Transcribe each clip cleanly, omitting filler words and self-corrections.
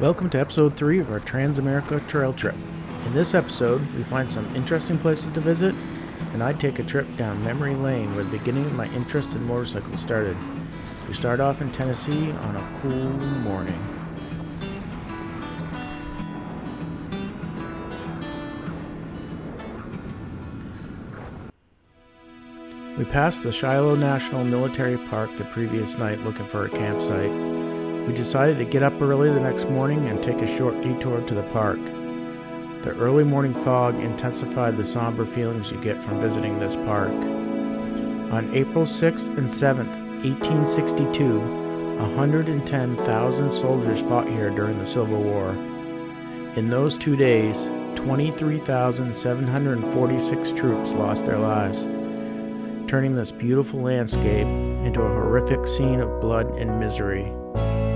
Welcome to episode 3 of our Trans-America Trail Trip. In this episode, we find some interesting places to visit, and I take a trip down memory lane where the beginning of my interest in motorcycles started. We start off in Tennessee on a cool morning. We passed the Shiloh National Military Park the previous night looking for a campsite. We decided to get up early the next morning and take a short detour to the park. The early morning fog intensified the somber feelings you get from visiting this park. On April 6th and 7th, 1862, 110,000 soldiers fought here during the Civil War. In those 2 days, 23,746 troops lost their lives, turning this beautiful landscape into a horrific scene of blood and misery.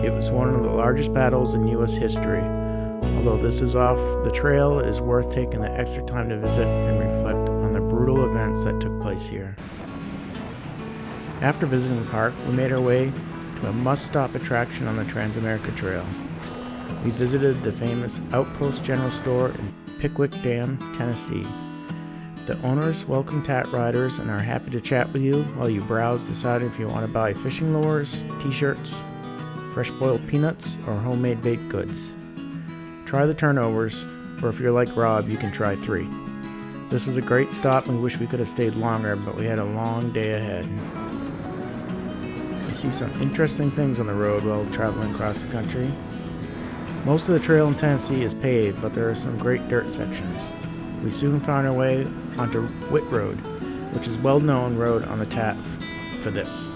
It was one of the largest battles in U.S. history. Although this is off the trail, it is worth taking the extra time to visit and reflect on the brutal events that took place here. After visiting the park, we made our way to a must-stop attraction on the Trans-America Trail. We visited the famous Outpost General Store in Pickwick Dam, Tennessee. The owners welcome tat riders and are happy to chat with you while you browse, deciding if you want to buy fishing lures, t-shirts, fresh boiled peanuts, or homemade baked goods. Try the turnovers, or if you're like Rob, you can try 3. This was a great stop and we wish we could have stayed longer, but we had a long day ahead. You see some interesting things on the road while traveling across the country. Most of the trail in Tennessee is paved, but there are some great dirt sections. We soon found our way onto Whit Road, which is a well-known road on the Tat for this.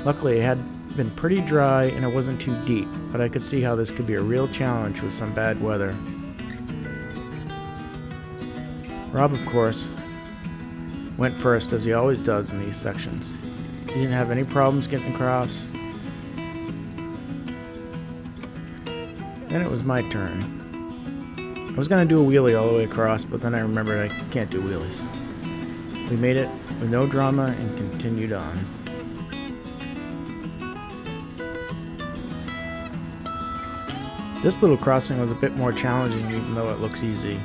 Luckily, it had been pretty dry and it wasn't too deep, but I could see how this could be a real challenge with some bad weather. Rob, of course, went first as he always does in these sections. He didn't have any problems getting across. Then it was my turn. I was going to do a wheelie all the way across, but then I remembered I can't do wheelies. We made it with no drama and continued on. This little crossing was a bit more challenging even though it looks easy.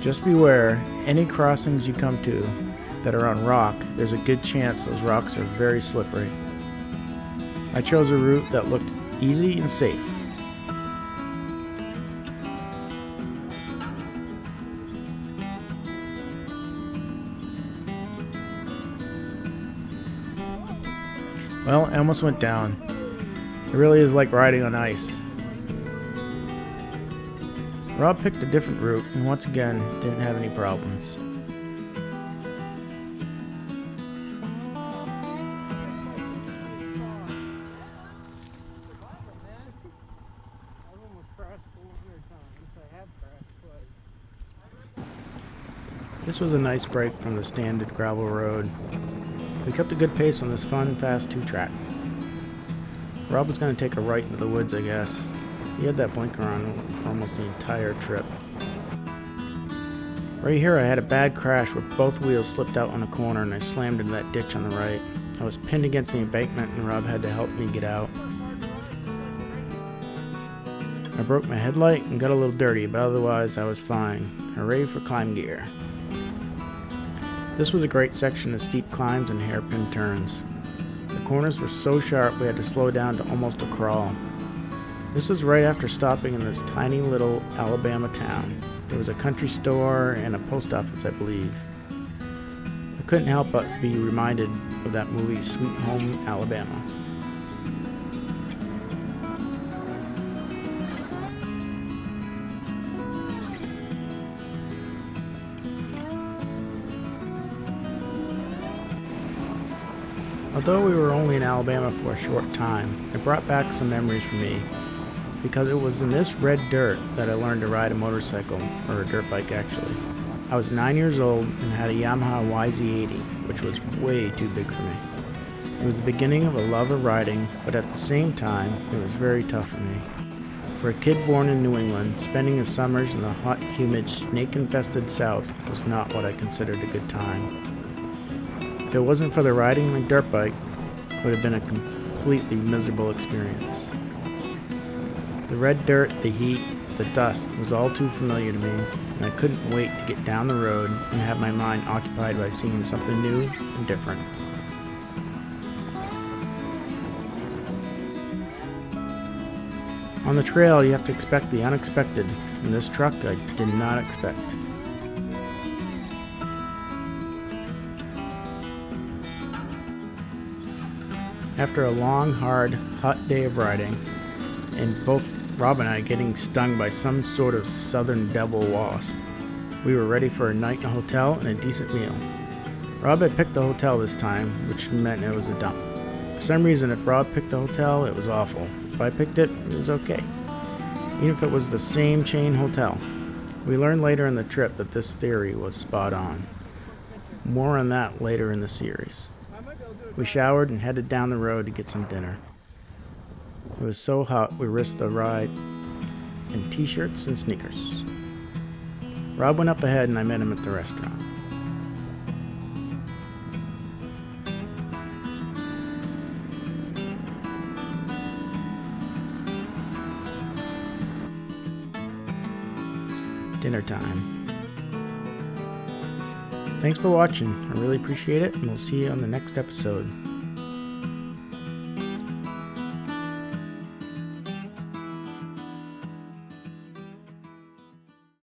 Just beware, any crossings you come to that are on rock, there's a good chance those rocks are very slippery. I chose a route that looked easy and safe. Well, I almost went down. It really is like riding on ice. Rob picked a different route and once again didn't have any problems. This was a nice break from the standard gravel road. We kept a good pace on this fun, fast 2-track. Rob was going to take a right into the woods, I guess. He had that blinker on for almost the entire trip. Right here I had a bad crash where both wheels slipped out on a corner and I slammed into that ditch on the right. I was pinned against the embankment and Rob had to help me get out. I broke my headlight and got a little dirty, but otherwise I was fine. Hooray for climb gear. This was a great section of steep climbs and hairpin turns. The corners were so sharp we had to slow down to almost a crawl. This was right after stopping in this tiny little Alabama town. There was a country store and a post office, I believe. I couldn't help but be reminded of that movie, Sweet Home Alabama. Although we were only in Alabama for a short time, it brought back some memories for me, because it was in this red dirt that I learned to ride a motorcycle, or a dirt bike actually. I was 9 years old and had a Yamaha YZ80, which was way too big for me. It was the beginning of a love of riding, but at the same time, it was very tough for me. For a kid born in New England, spending his summers in the hot, humid, snake-infested South was not what I considered a good time. If it wasn't for the riding my dirt bike, it would have been a completely miserable experience. The red dirt, the heat, the dust was all too familiar to me, and I couldn't wait to get down the road and have my mind occupied by seeing something new and different. On the trail, you have to expect the unexpected, and this truck I did not expect. After a long, hard, hot day of riding, and both Rob and I getting stung by some sort of southern devil wasp, we were ready for a night in a hotel and a decent meal. Rob had picked the hotel this time, which meant it was a dump. For some reason, if Rob picked the hotel, it was awful. If I picked it, it was okay. Even if it was the same chain hotel. We learned later in the trip that this theory was spot on. More on that later in the series. We showered and headed down the road to get some dinner. It was so hot we risked the ride in t-shirts and sneakers. Rob went up ahead and I met him at the restaurant. Dinner time. Thanks for watching. I really appreciate it, and we'll see you on the next episode.